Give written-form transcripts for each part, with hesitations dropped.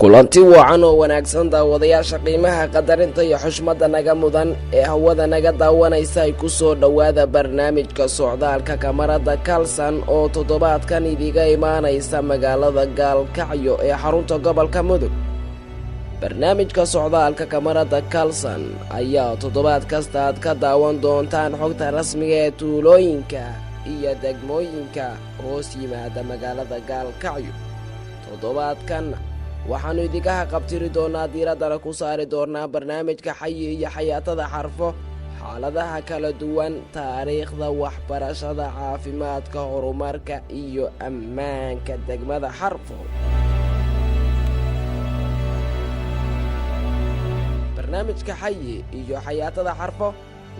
kulanti wacan oo wanaagsan daawadayaasha qiimaha qadarinta iyo xushmada naga mudan ee hawada naga daawanaysa ay ku soo dhowaada barnaamijka socdaalka kamarada Kalsan oo toddobaadkan idiga imaanaysa magaalada Gaalkacyo ee xarunta gobolka Mudug. barnaamijka socdaalka kamarada Kalsan ayaa toddobaad kasta aad ka daawan doontaan xogta rasmiga ee tuulooyinka iyo degmooyinka hoos yimaada magaalada Gaalkacyo. toddobaadkan waxaanu idigaha qabtiri doonaa diiradana ku saari doonaa barnaamijka xayi iyo xayaatada xarfo, xaaladaha kala duwan, taariikhda, waxbarashada, caafimaadka, horumarka iyo ammaanka degmada xarfo. barnaamijka xayi iyo xayaatada xarfo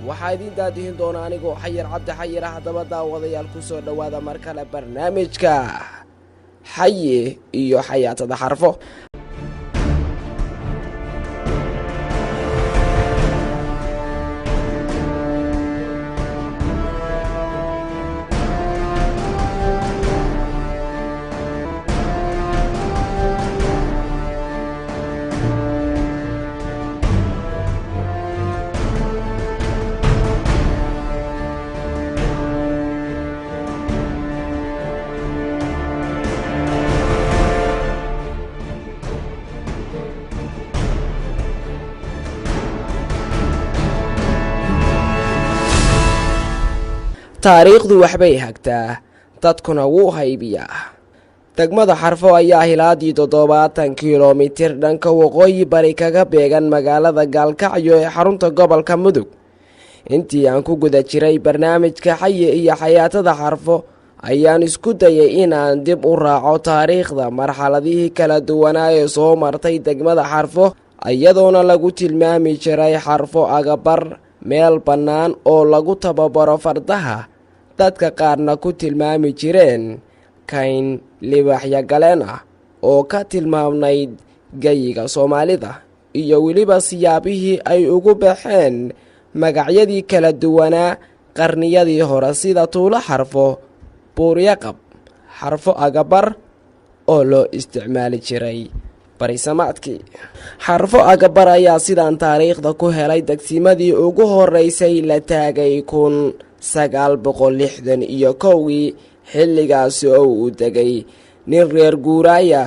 waxaa idin daadihin doona anigoo xayir cabdi xayir ah. haddaba daawadayaal ku soo dhowaada mar kale barnaamijka xayi iyo xayaatada xarfo. taariikhdu waxbay hagtaa, dadkuna wuu haybiyaa. degmada xarfo ayaa hilaadii 70 kiiloomitir dhanka waqooyi bari kaga beegan magaalada Gaalkacyo ee xarunta gobolka Mudug. intii aan ku guda jiray barnaamijka xayi iyo xayaatada xarfo ayaan isku dayay inaan dib u raaco taariikhda marxaladihii kala duwanaa ee soo martay degmada xarfo, iyadoona lagu tilmaami jiray xarfo agabar, meel bannaan oo lagu tababaro fardaha, dadka qaarna ku tilmaami jireen kayn libaaxya galeen ah oo ka tilmaamnayd gayiga Soomaalida, iyo weliba siyaabihii ay ugu baxeen magacyadii kala duwanaa qarniyadii hore sida tuulo xarfo, buuryaqab, xarfo agabar oo loo isticmaali jiray barisamaadkii. xarfo agabar ayaa sidaan taariikhda ku helay degsimadii ugu horeysay la taagay 1961 xilligaasi oo uu degay nin reer guuraaya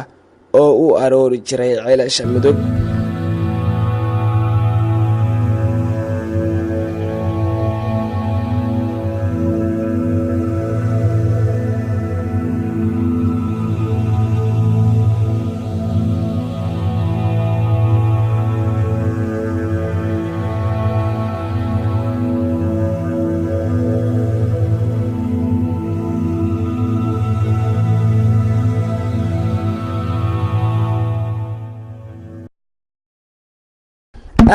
oo u aroori jiray ceelasha Mudug.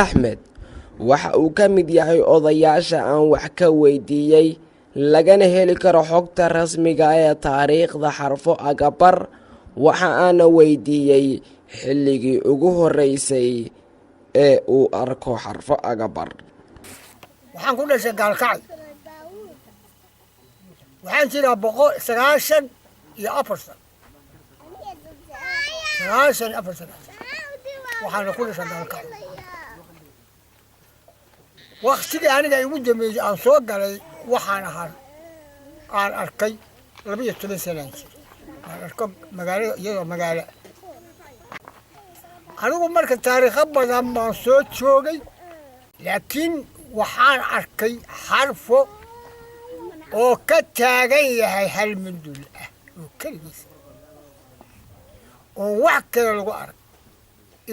axmed waxa uu ka mid yahay odayaasha aan wax ka weydiiyey lagana heli karo xogta rasmiga ee taariikhda xarfo agabar. waxa aana weydiiyey xilligii ugu horeysay ee uu arko xarfo agabar. waxaan ku dhashay Gaalkacyo, waxaan jiraa 94 sano waxaan ku dhashay Gaalkacyo. waqtigii aniga igu dambeeyay aan soo galay waxaan arkay 12 sano aan arko magaalada iyadoo magaalo. anigu marka taariikh badan baan soo joogay, laakiin waxaan arkay xarfo oo ka taagan yahay hal mandul ah oo kaligiis oo wax kale lagu arag,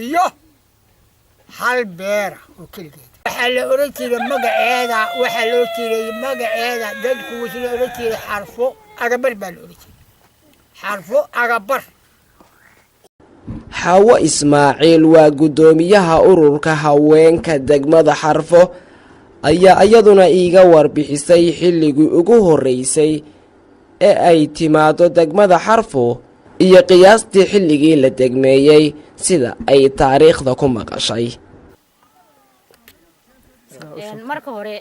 iyo hal beer oo kaligiis. waxaa la oran jiray magaceeda dadku wuxuu la oran jiray xarfo agabar baa la oran jiray, xarfo agabar. xawo Ismaaciil waa gudoomiyaha ururka haweenka degmada xarfo ayaa iyaduna iiga warbixisay xilligii ugu horeysay ee ay timaado degmada xarfo iyo qiyaastii xilligii la degmeeyey sida ay taariikhda ku maqashay. marka hore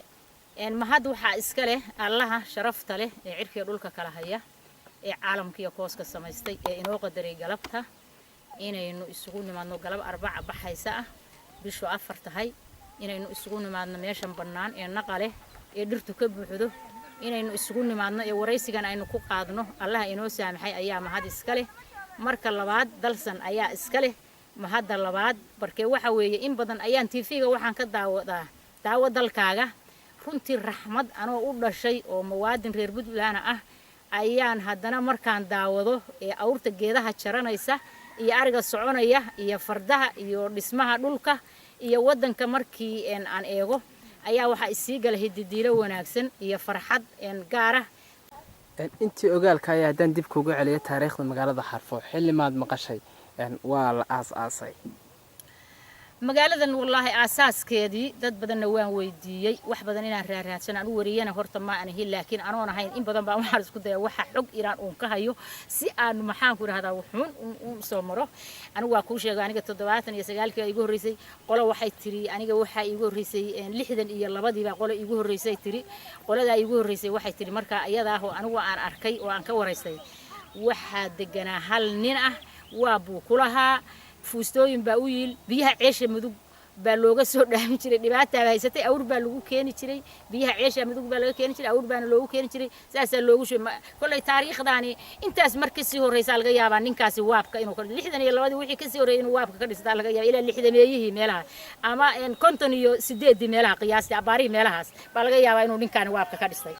mahad waxaa iska leh allaha sharafta leh ee cirkiga dhulka kala haya ee caalamkiiyo kooska samaystay ee inoo qadaray galabta inaynu isugu nimaadno galab arbaca baxaysa ah bishu 4 tahay inaynu isugu nimaadno meeshan bannaan ee naqale ee dhirtu ka buuxdo inaynu isugu nimaadno ee waraysigan aynu ku qaadno Allah inoo saamaxay ayaa mahad iska leh marka labaad dalsan ayaa iska leh mahadda labaad barkee waxa weeye in badan ayaan TV-ga waxaan ka daawo dalkaaga runtii raxmad anoo u dhashay oo muwaadin reer Puntland ah ayaan haddana markaan daawado ee awrta geedaha jaranaysa iyo ariga soconaya iyo fardaha iyo dhismaha dhulka iyo wadanka markii aan eego ayaa waxa isii galay hididiilo wanaagsan iyo farxad gaar ah intii ogaalka ayaa haddaan dib kuugu celiyo taariikhda magaalada Xarfo xilli maad maqashay waa la aas-aasay magaaladan wallahi asaaskeedii dad badanna waan weydiiyay wax badan inaan raaraadsana anu wariyana horta ma aan ahin laakiin anoon ahayn in badan baa waxaan isku dayaa waxa xog Iran uun ka hayo si aan maxaan ku raahdaa wuxuun soo maro anigu waa ku sheegay aniga 79 igu horeysay qolo waxay tiri aniga waxa igu horeysay 62 baa qolo igu horeysay tiri qolada igu horeysay waxay tiri marka iyada ah oo anigu aan arkay oo aan ka wareystay waxa deganaa hal nin ah waa buu kulahaa fuustooyin baa u yiil biyaha ceesha mudug baa looga soo dhaamin jiray dhibaata haysatay awr baa lagu keeni jiray biyaha ceesha mudug baa laga keeni jiray awr baana loogu keeni jiray saasa loogu sheegay kulay taariikhdaani intaas markii si horeysa laga yaabaa ninkaasi waabka inuu ka 62 wixii ka sii horeeyay inuu waabka ka dhistaa laga yaabaa ilaa 60meeyihii meelaha ama 58 meelaha qiyaastii abaari meelahaas baa laga yaabaa inuu ninkaan waabka ka dhistay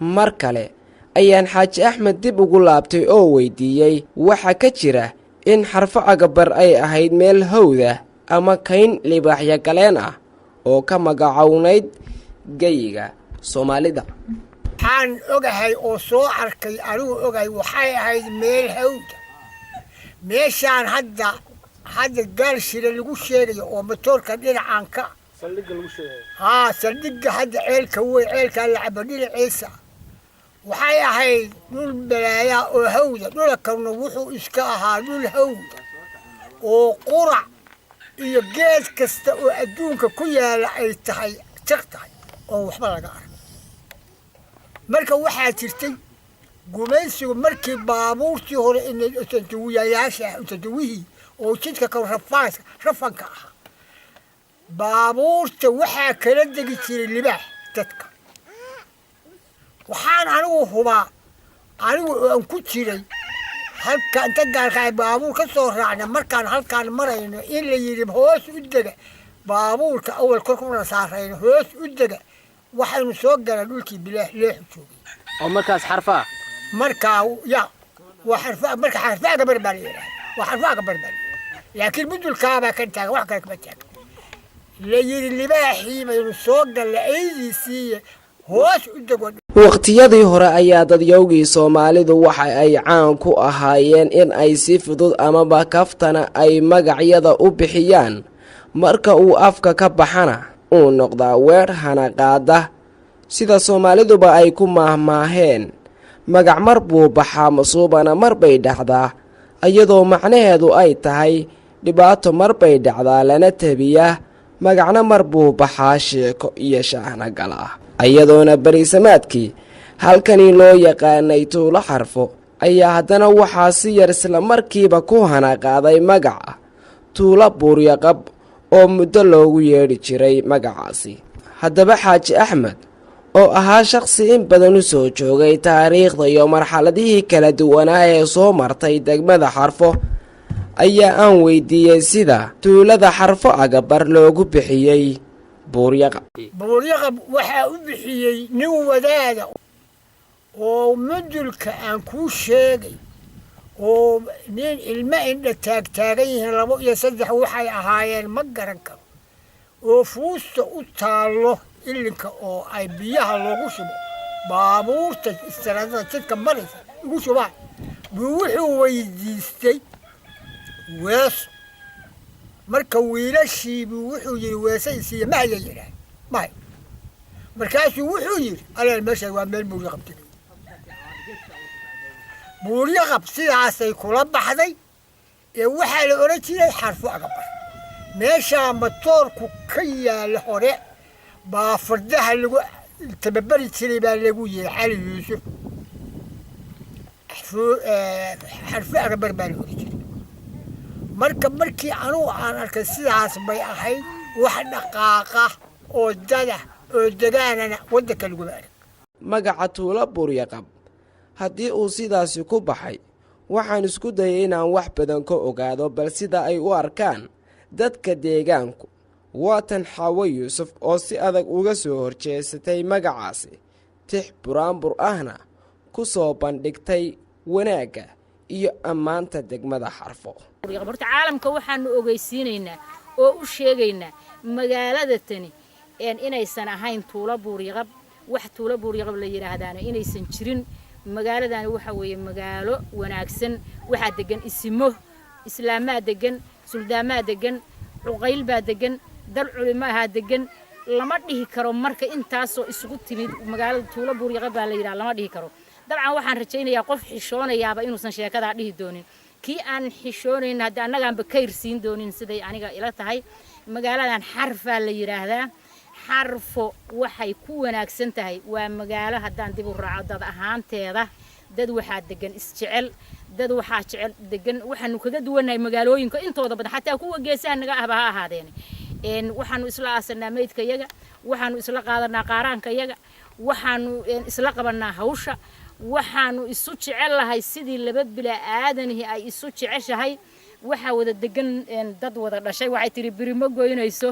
mar kale ayaan Xaaji Axmed dib ugu laabtay oo weydiiyay waxa ka jira in Xarfo Agabar ay ahayd meel hawda ama kayn libaaxya galeen ah oo ka magacawnayd gayiga Soomaalida waxaan ogahay oo soo arkay anigu ogahay waxay ahayd meel hawda meeshaan hadda gaalshire lagu sheegayo oo matoorka dhinacan ka saldhigga lagu sheegayo saldhigga hadda ceelka la cabo dhinaciisa waxay ahayd dhul balaaya oo hawda dhulkana wuxuu iska ahaa dhul hawda oo qurac iyo geed kasta oo adduunka ku yaala ay tahay taqtay oo waxba laga arag marka waxaa jirtay gumaysigu markii baabuurtii hore inay tantawiyayaashii oo jidka ka rafanka ah baabuurta waxaa kala degi jiray libaax dadka waxaan anigu hubaa anigu aan ku jiray halka inta gaalka baabuur ka soo raacna markaan halkaan marayno in la yiri hoos u dega baabuurka awal korkuna saarayno hoos u dega waxaanu soo galay dhulkii bilaax leexu joogay oo markaas Xarfa markaa ya وحرفاء مركا حرفاء قبر بالي وحرفاء قبر بالي لكن بدو الكعبة كنت واحد كان كبتك اللي باحي ما يرسوق اللي أي سي هوش قدقون waqtiyadii hore ayaa dadyowgii Soomaalidu waxa ay caan ku ahaayeen in ay si fudud ama kaftana ay magacyada u bixiyaan marka uu afka ka baxana uu noqdaa weer hana qaada sida Soomaaliduba ay ku maahmaaheen magac mar buu baxaa masuubana mar bay dhacdaa iyadoo macnaheedu ay tahay dhibaato mar bay dhacdaa lana tabiyaa magacna mar buu baxaa sheeko iyo shaahna gala ayadoona bariisamaadkii halkani loo yaqaanay Tuulo Xarfo ayaa haddana waxaa si yar isla markiiba ku hana qaaday magaca Tuulo Buuryaqab oo muddo loogu yeedhi jiray magacaasi haddaba Xaaji Axmed oo ahaa shakhsi in badan u soo joogay taariikhda iyo marxaladihii kala duwanaa ee soo martay degmada Xarfo ayaa aan weydiiyay sida tuulada Xarfo Agabar loogu bixiyay Buuryaqab waxaa u bixiyay nin wadaada oo mudulka aan ku sheegay oo nin ilma indha taagtaagan yihiin 2 iyo 3 waxay ahaayeen ma garan karo oo fuusta u taalo ilinka oo ay biyaha loogu shubo baabuurta istiraadada jidka maraysa ugu shubaan wuxuu weydiistay wees marka wiilashii wuxuu yiri weesaysiiya ma hayeen ma markaasuu wuxuu yiri alaa meesha waa meel buuryaqab sidaasay kula baxday ee waxaa la oran jiray Xarfo Agabar meesha matoorku ka yaal hore baa fardaha lagu tababari jiray baa lagu yiri Cali Yuusuf Xarfo Agabar baa la oran jiray markii anugu aan arkay sidaas bay ahayd wax dhaqaaqa oo dada oo degaanana waddanka laguma arag magaca tuulo buryaqab haddii uu sidaasi ku baxay waxaan isku dayay inaan wax badan ka ogaado bal sida ay u arkaan dadka deegaanku waatan xaawo yuusuf oo si adag uga soo horjeesatay magacaasi tix buraanbur ahna ku soo bandhigtay wanaagga iyo ammaanta degmada Xarfo. horta caalamka waxaanu ogeysiinaynaa oo u sheegaynaa magaalada tani inaysan ahayn tuulo buryaqab wax tuulo buryaqab la yiraahdaana inaysan jirin magaaladani waxa weeye magaalo wanaagsan waxa degan isimo islaamaa degan suldaamaa degan cuqayl baa degan dal culimaha degan lama dhihi karo marka intaasoo isugu timid magaalada tuulo buryaqab baa la yiraahdaa lama dhihi karo dabcan waxaan rajaynayaa qof xishoonayaaba inuusan sheekada dhihi doonin kii aan xishoonayn hadda annagaanba ka irsiin doonin siday aniga ila tahay magaaladan Xarfa la yiraahdaa Xarfo waxay ku wanaagsan tahay waa magaalo haddaan dib u raaco dad ahaanteeda dad waxaa degan isjecel dad waxaa jecel degan waxaanu kaga duwanahay magaalooyinka intooda badan xataa kuwa geesaha naga ahba ha ahaadeen waxaanu isla aasanaa meydka yaga waxaanu isla qaadanaa qaaraanka yaga waxaanu isla qabanaa hawsha waxaanu isu jecel lahay sidii laba bila aadanihi ay isu jeceshahay waxa wada degan dad wada dhashay waxay tiri birimo goynayso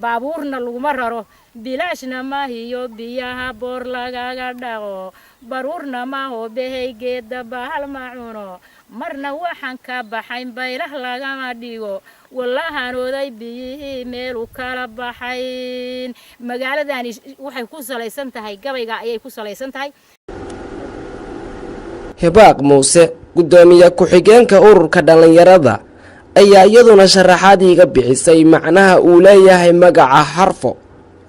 baabuurna laguma raro bilaashna ma hiyo biyaha boor lagaga dhaqo baruurna ma hoobey geeda bahal ma cuno marna waxaan ka baxayn baylah lagama dhigo wallahan oday biyihii meel u kala baxayn magaaladani waxay ku salaysan tahay gabayga ayay ku salaysan tahay Hibaaq Muuse gudoomiye ku-xigeenka ururka dhalinyarada ayaa iyaduna sharaxaad iga bixisay macnaha uu leeyahay magaca Xarfo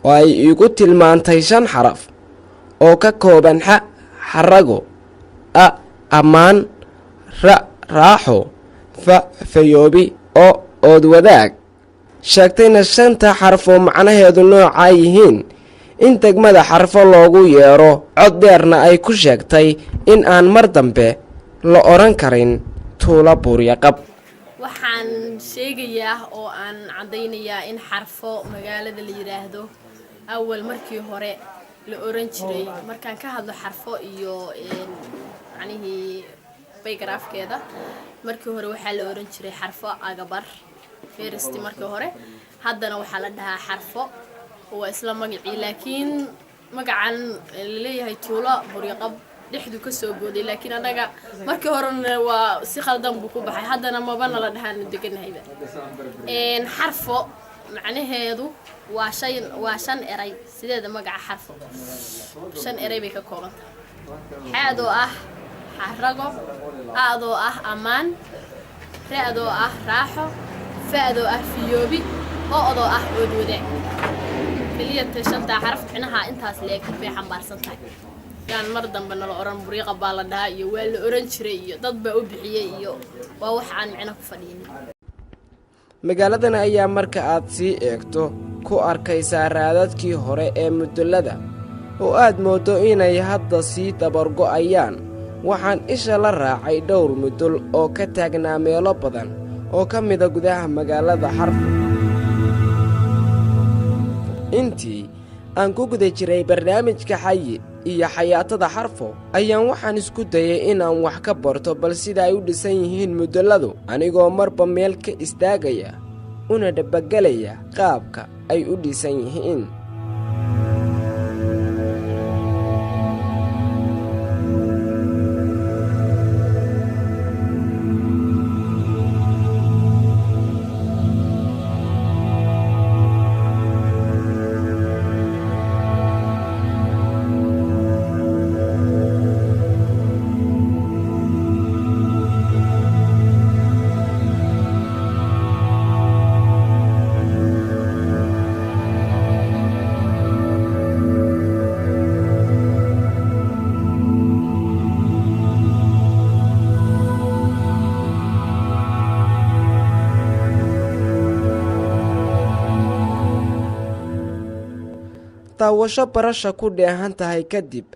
oo ay igu tilmaantay 5 xaraf oo ka kooban xa xarago a amaan ra raaxo fa fayoobi oo ood wadaag sheegtayna 5 xaraf oo macnaheedu nooca yihiin in degmada Xarfo loogu yeero cod dheerna ay ku sheegtay in aan mar dambe la oran karin tuulo buryaqab waxaan sheegayaa oo aan cadeynayaa in Xarfo magaalada la yiraahdo awal markii hore la oran jiray markaan ka hadlo Xarfo iyo anihi baygraafkeeda markii hore waxa la oran jiray Xarfo agabar feeristi markii hore haddana waxa la dhahaa Xarfo oo isla magacii laakiin magacan leeyahay tuulo buryaqab dhixdu ka soo gooday laakiin anaga markii horena waa si khaldan buu ku baxay haddana mabana la dhahaan deganahayba Xarfo macnaheedu waa shan eray sideeda magaca Xarfo 5 eray bay ka koobantahay xaadoo ah xarago aadoo ah amaan raadoo ah raaxo faadoo ah fiyoobi oodoo ah oodwada kaliya shanta xaraf macnaha intaas leeg bay xambaarsan tahay yaan mar dambe nala oran buryaqab baa la dhahaa iyo waa la oran jiray iyo dad baa u bixiyay iyo waa wax aan macna ku fadhiyin magaaladan ayaa marka aad sii eegto ku arkaysaa raadadkii hore ee mudulada oo aad moodo inay hadda sii dabargo'ayaan waxaan isha la raacay dhowr mudul oo ka taagnaa meelo badan oo ka mida gudaha magaalada Xarfo intii aan ku guda jiray barnaamijka xayi iyo xayaatada Xarfo ayaan waxaan isku dayay inaan wax ka barto bal sida ay u dhisan yihiin muduladu anigoo marba meel ka istaagaya una dhabagalaya qaabka ay u dhisan yihiin taawasho barasha ku dheehan tahay kadib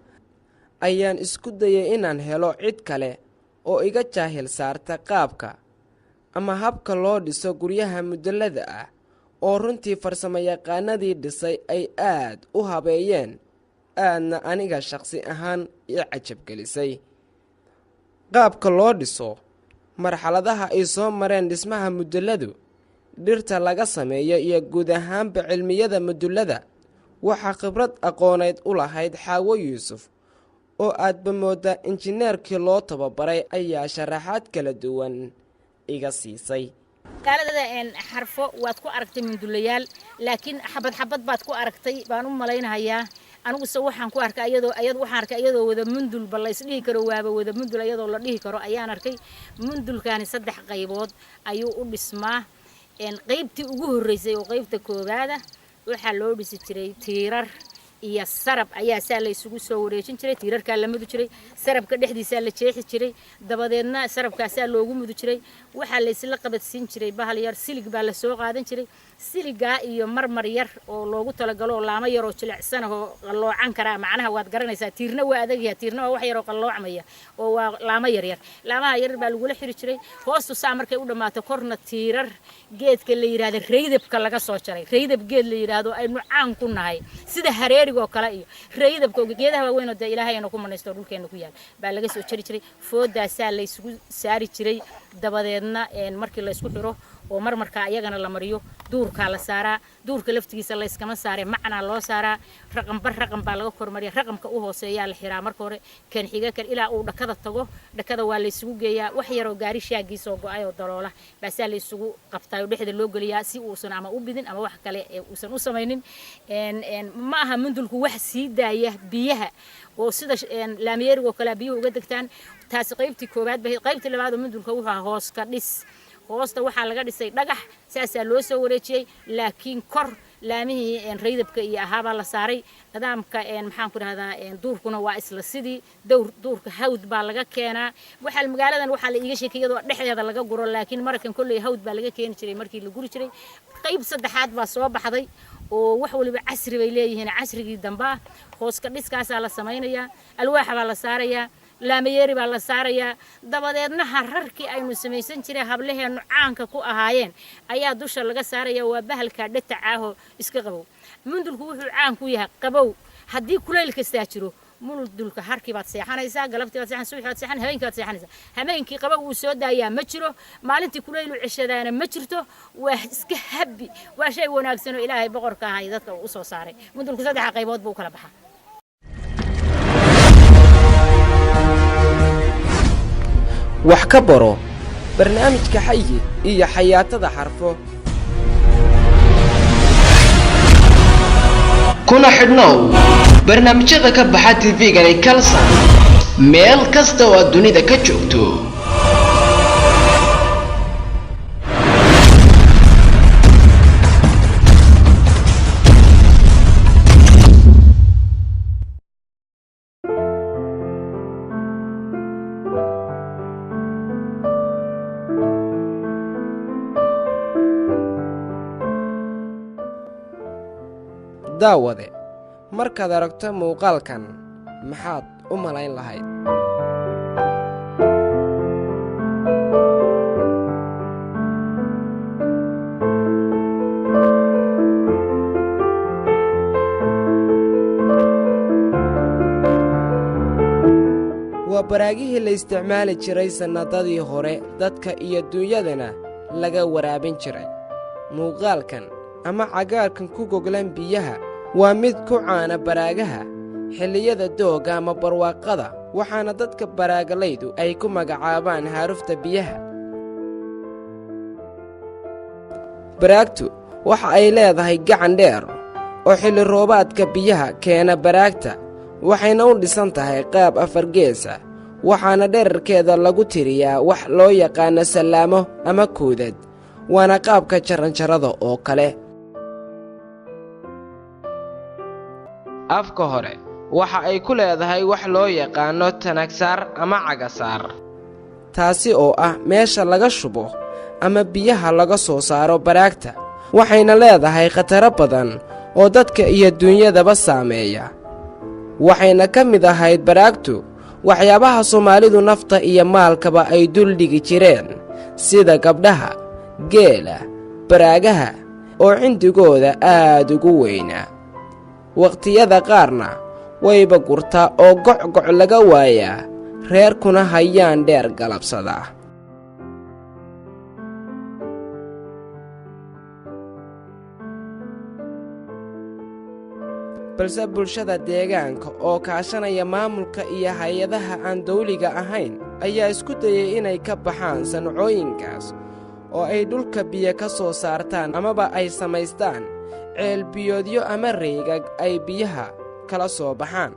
ayaan isku dayay inaan helo cid kale oo iga jaahil saarta qaabka ama habka loo dhiso guryaha mudulada ah oo runtii farsamo yaqaanadii dhisay ay aad u habeeyeen aadna aniga shakhsi ahaan ii cajabgelisay qaabka loo dhiso marxaladaha ay soo mareen dhismaha muduladu dhirta laga sameeyo iyo guud ahaanba cilmiyada mudulada waxaa khibrad aqooneed u lahayd Xaawo Yuusuf oo aadba moodaa injineerkii loo tababaray ayaa sharaxaad kala duwan iga siisay magaalada xarfo waad ku aragtay mundulayaal laakiin xabad baad ku aragtay baan u malaynayaa anigu se waxaan ku arkay waxaan arkay iyadoo wada mundul balays dhihi karo waaba wada mundul iyadoo la dhihi karo ayaan arkay mundulkaani 3 qaybood ayuu u dhismaa qaybtii ugu horeysay oo qaybta koobaad waxa loo dhisi jiray tiirar iyo sarab ayaa saa la isugu soo wareejin jiray tiirarka la mudu jiray sarabka dhexdiisa la jeexi jiray dabadeedna sarabkaas loogu mudu jiray waxa la isla qabadsiin jiray bahal yar silig baa la soo qaadan jiray siliga iyo marmar yar oo loogu talagalo laamo yar oo jilicsan oo qaloocan kara macnaha waad garanaysaa tiirna waa adag yahay tiirna waa wax yar oo qaloocmaya oo waa laamo yar laamaha yar baa lagu xiri jiray hoostu saa markay u dhamaato korna tiirar geedka la yiraahdo reydabka laga soo jaray reydab geed la yiraahdo aynu caan ku nahay sida hareeriga oo kale iyo reydabka geedaha waaweyn oo Ilaahay inuu ku manaysto dhulkeena ku yaal baa laga soo jari jiray foodaasa la isugu saari jiray dabadeedna markii la isku xiro oo marmarka ayagana la mariyo duurka la saaraa duurka laftigiisa la iskama saaree macna loo saaraa raqam baa laga kormariyaa raqamka u hooseeya la xiraa marka hore kan xiga kan ilaa uu dhakada tago dhakada waa la isugu geeyaa wax yar oo gaari shaagiisa oo go'ay oo daloola baa la isugu qabtay oo dhexda loo galiyaa si uusan ama u bidin ama wax kale uusan u sameeynin ma aha mundulku wax sii daaya biyaha oo sida laamiyeriga kala biyuhu uga degtaan taas qaybtii koobaad baa qaybtii labaad oo mundulka wuxuu hoos ka dhis hoosta waxa laga dhisay dhagax saasa loo soo wareejiyay laakiin kor laamihii reydabka iyo ahaaba la saaray nidaamka maxaan ku rahdaa duurkuna waa isla sidii duurka hawd baa laga keenaa waxa magaaladan waxa la iiga sheekayado dhexdeeda laga guro laakiin markan kulli hawd baa laga keeni jiray markii la guri jiray qayb saddexaad baa soo baxday oo wax waliba casri bay leeyihiin casrigii damba hoos ka dhiskaas la sameeynaya alwaax baa la saaraya laamiyeri baa la saaraya dabadeedna hararkii aynu sameeysan jiray hablaheenu caanka ku ahaayeen ayaa dusha laga saaraya waa bahalka dhatacaho iska qabow mundulku wuxuu caan ku yahay qabow hadii kuleyl kasta jiro mundulka harkii baad seexanaysaa galabtii baad seexan subaxii baad seexan habeenkii baad seexanaysaa habeenkii qabow uu soo daayaa ma jiro maalintii kuleyl u cishadaana ma jirto waa iska habbi waa shay wanaagsan oo Ilaahay boqorka ahay dadka u soo saaray mundulku 3 qaybood buu kala baxaa wax ka baro barnaamijka xayi iyo xayaatada xarfo kuna xidhnow barnaamijyada ka baxa TV-ga Kalsan meel kasta oo dunida ka joogto daawade markaad aragto muuqaalkan maxaad u malayn lahayd waa baraagihii la isticmaali jiray sannadadii hore dadka iyo dunyadana laga waraabin jiray muuqaalkan ama cagaarkan ku goglan biyaha waa mid ku caana baraagaha xilliyada dooga ama barwaaqada waxaana dadka baraagalaydu ay ku magacaabaan haarufta biyaha baraagtu waxa ay leedahay gacan dheer oo xilli roobaadka biyaha keena baraagta waxayna u dhisan tahay qaab 4 gees ah waxaana dhererkeeda lagu tiriyaa wax loo yaqaan salaamo ama koodad waana qaabka jaranjarada oo kale afka hore waxa ay ku leedahay wax loo yaqaano tanagsaar ama cagasaar taasi oo ah meesha laga shubo ama biyaha laga soo saaro baraagta waxayna leedahay khataro badan oo dadka iyo dunyadaba saameeya waxayna ka mid ahayd baraagtu waxyaabaha Soomaalidu nafta iyo maalkaba ay dul dhigi jireen sida gabdhaha, geela, baraagaha oo cindigooda aad ugu weynaa. waqtiyada qaarna wayba gurtaa oo gocgoc laga waayaa, reerkuna hayaan dheer galabsadaa. balse bulshada deegaanka oo kaashanaya maamulka iyo hay-adaha aan dawliga ahayn ayaa isku dayay inay ka baxaan sancooyinkaas oo ay dhulka biyo ka soo saartaan amaba ay samaystaan ceelbiyoodyo ama reegag ay biyaha kala soo baxaan.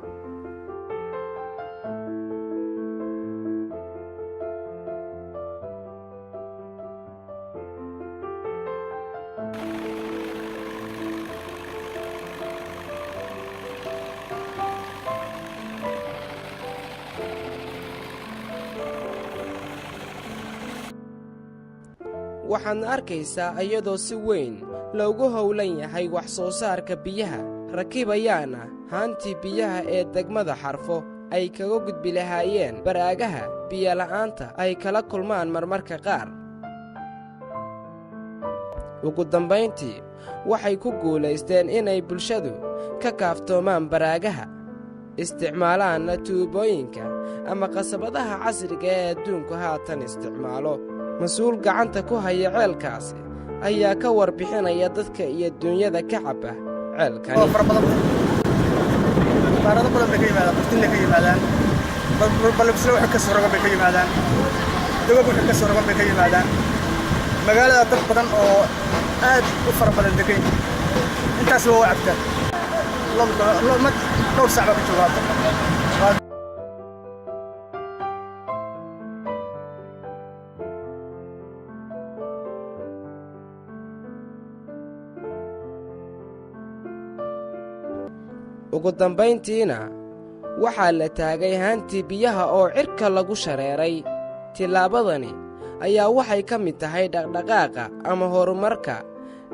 waxaadna arkaysaa iyadoo si weyn loogu howlan yahay wax soo saarka biyaha, rakibayaana haantii biyaha ee degmada Xarfo ay kaga gudbi lahaayeen baraagaha biyola'aanta ay kala kulmaan marmarka qaar. ugu dambayntii waxay ku guulaysteen inay bulshadu ka kaaftoomaan baraagaha, isticmaalaanna tuubooyinka ama qasabadaha casriga ee adduunku haatan isticmaalo. mas-uul gacanta ku haya ceelkaasi ayaa ka warbixinaya dadka iyo duunyada ka cabba ceelkani. baarado badan bay ka yimaadaan, bartinle ka yimaadaan, balbisle wixii ka soo rogan bay ka yimaadaan, dogog wixii ka soo rogan bay ka yimaadaan. magaalada dad badan oo aad u fara badan degan intaas waa cabtaan. dhowr saac baa ka joogaa. ugu dambayntiina waxaa la taagay haantii biyaha oo cirka lagu shareeray. tillaabadani ayaa waxay ka mid tahay dhaqdhaqaaqa ama horumarka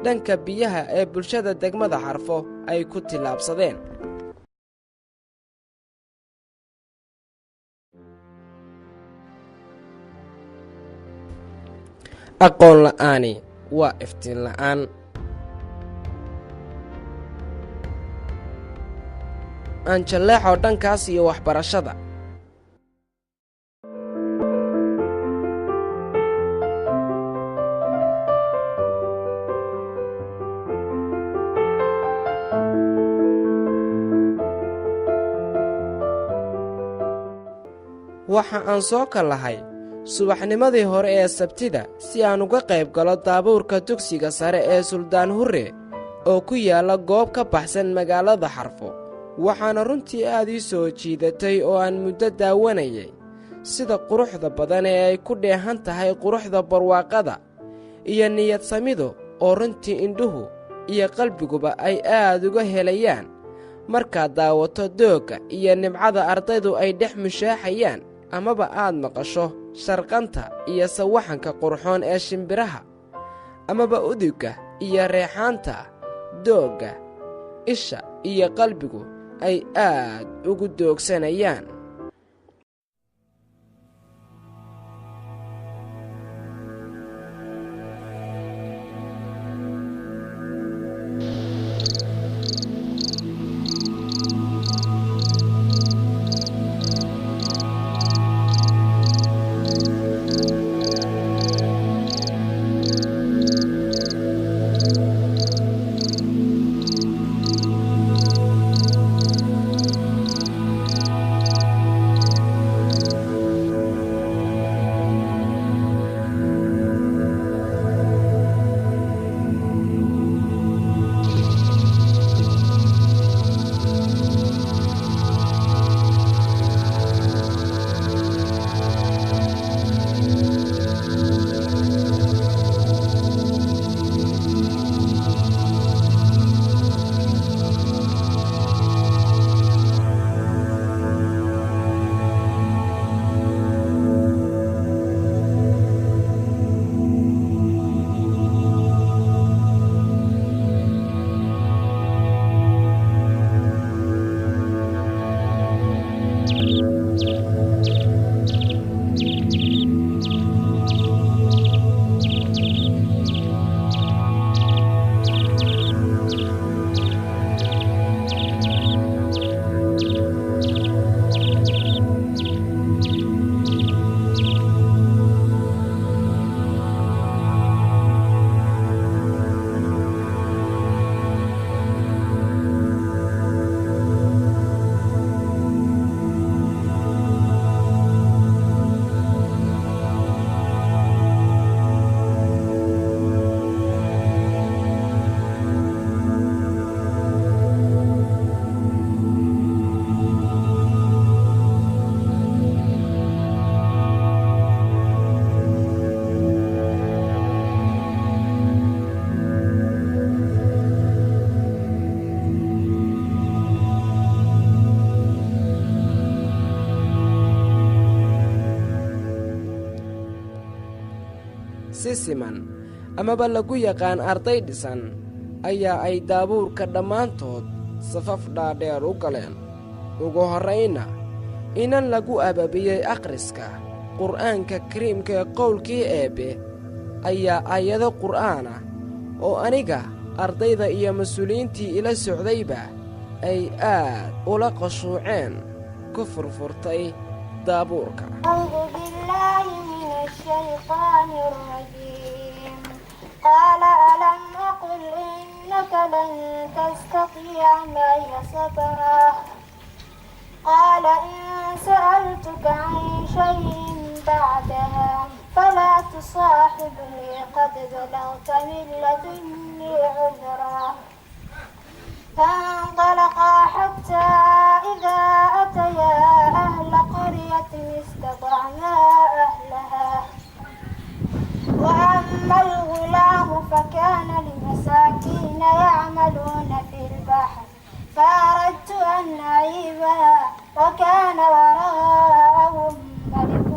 dhanka biyaha ee bulshada degmada Xarfo ay ku tillaabsadeen. aqoon la'aani waa iftiin la'aan. aan jalleexo dhankaas iyo waxbarashada. waxa aan soo kallahay subaxnimadii hore ee Sabtida si aan uga qayb galo daabuurka dugsiga sare ee Suldaan Hurre oo ku yaalla goob ka baxsan magaalada Xarfo. waxaana runtii aad ii soo jiidatay oo aan muddo daawanayay sida quruxda badan ee ay ku dheehan tahay quruxda barwaaqada iyo niyad samidu oo runtii indhuhu iyo qalbiguba ay aad uga helayaan markaad daawato doogga iyo nimcada ardaydu ay dhex mushaaxayaan amaba aad maqasho sharqanta iyo sawaxanka qurxoon ee shimbiraha amaba udugga iyo reexaanta doogga isha iyo qalbigu ay aad ugu doogsanayaan. si siman amaba lagu yaqaan arday dhisan ayaa ay daabuurka dhammaantood safaf dhaadheer u galeen. ugu horraynna inan lagu ababiyey akhriska qur'aanka kariimka ee qowlkii eebbe ayaa aayado qur'aan ah oo aniga ardayda iyo mas-uuliyiintii ila socdayba ay aad ula qashuuceen ku furfurtay daabuurka. قال ألم أقل إنك لن تستطيع معي صبرا قال إن سألتك عن شيء بعدها فلا تصاحبني قد بلغت من لدني عذرا فانطلقا حتى إذا أتيا أهل قرية استطعما أهلها وأما الغلام فكان لمساكين يعملون في البحر فأردت أن أعيبها وكان وراءهم ملك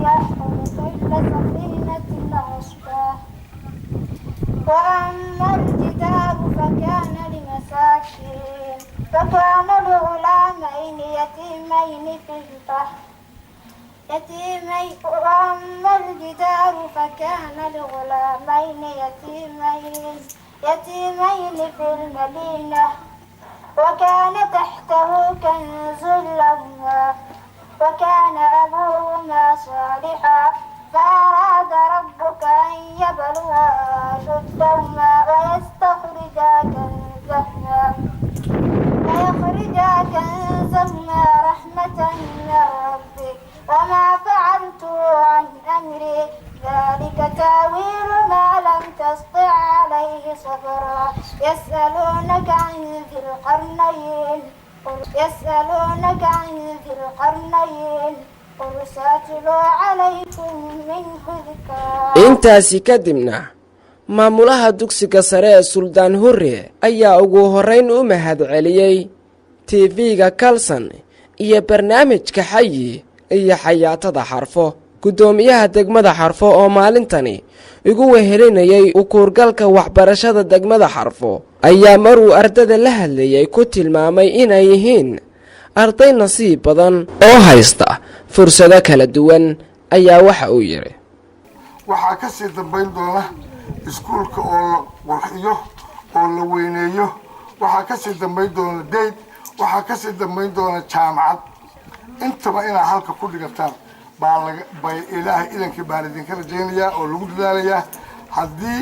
يأخذ كل سفينة غصبا وأما الجدار فكان لمساكين فكان لغلامين يتيمين في البحر وأما الجدار فكان لغلامين يتيمين في المدينة وكان تحته كنز لهما وكان أبوهما صالحا فأراد ربك أن يبلغا أشدهما ويستخرجا كنزهما رحمة من ربك وما فعلته عن أمري ذلك تأويل ما لم تسطع عليه صبرا يسألونك عن ذي القرنين قل سأتلو عليكم منه ذكرا. intaasi kadibna maamulaha dugsiga sare ee suldaan hurre ayaa ugu horrayn u mahadceliyey tv-ga kalson iyo barnaamijka xayi iyo xayaatada xarfo. guddoomiyaha degmada xarfo oo maalintani igu wehelinayay ukuurgalka waxbarashada degmada xarfo ayaa maruu ardada la hadlayay ku tilmaamay inay yihiin arday nasiib badan oo haysta fursado kala duwan. ayaa waxa uu yidhi waxaa ka sii dambayn doona iskuulka oo la qurxiyo oo la weyneeyo, waxaa ka sii dambayn doona dayd, waxaa ka sii dambayn doona jaamacad. intaba inaad halka ku dhigataan bay ilaahay idankii baan idinka rajaynayaa oo lagu dadaalayaa. haddii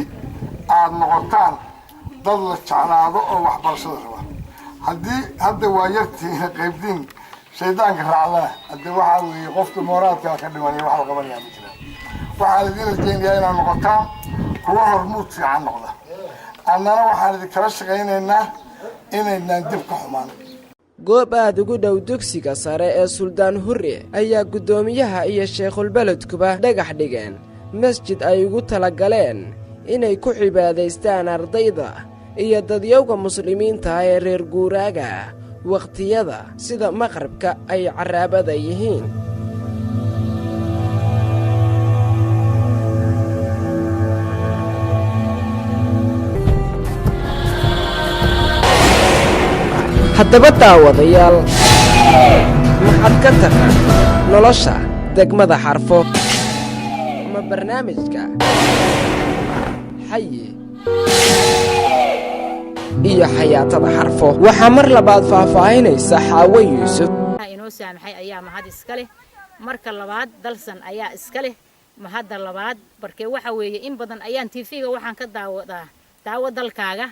aad noqotaan dad la jeclaado oo waxbarashada raba, haddii hadda waa yartiina qaybdiin shaydaanka raacdana hadde waxaa weeye qofka mooraalka ka dhimanaya wax la qabanayaa ma jiraan. waxaan idin rajaynayaa inaad noqotaan kuwa hormuud fiican noqda. annana waxaan idinkala shaqaynaynaa inaynaan dib ka xumaan. goob aad ugu dhow dugsiga sare ee suldaan hurre ayaa guddoomiyaha iyo sheekhulbeledkuba dhagax dhigeen masjid ay ugu talagaleen inay ku cibaadaystaan ardayda iyo dadyowga muslimiinta ee reer guuraaga wakhtiyada sida maqribka ay carraabada yihiin. haddaba daawadayaal, maxaad ka taqaan nolosha degmada xarfo ama barnaamijka xayi iyo xayaatada xarfo? waxaa mar labaad faahfaahinaysa Xaawo Yuusuf. inoo saamaxay ayaa mahad iska leh. marka labaad dalsan ayaa iska leh mahadda labaad, barkee waxa weeye in badan ayaan tv-ga waxaan ka daawo dalkaaga.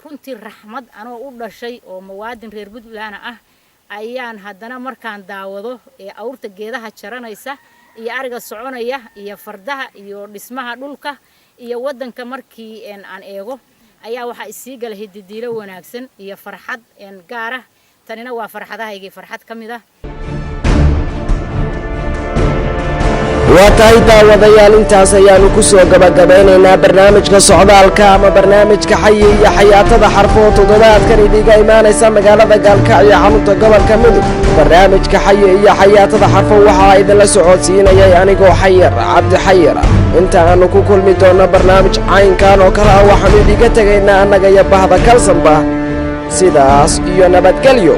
runtii raxmad anoo u dhashay oo muwaadin reer Puntland ah ayaan haddana markaan daawado ee awrta geedaha jaranaysa iyo ariga soconaya iyo fardaha iyo dhismaha dhulka iyo wadanka markii aan eego ayaa waxa isii galay hididiilo wanaagsan iyo farxad gaar ah. tanina waa farxadahaygii farxad ka mid ah. waa tahay daawadayaal, intaas ayaanu ku soo gabagabeynaynaa barnaamijka socdaalka ama barnaamijka xayi iyo xayaatada xarfo toddobaadkan idiga imaanaysa magaalada gaalkacyo xarunta gobolka mudug. barnaamijka xayi iyo xayaatada xarfo waxaa idinla socodsiinayay anigoo xayir cabdi xayir. inta aanu ku kulmi doonno barnaamij caynkan oo kale ah waxaanu idinka tegaynaa annaga iyo bahda kalsanba sidaas iyo nabadgelyo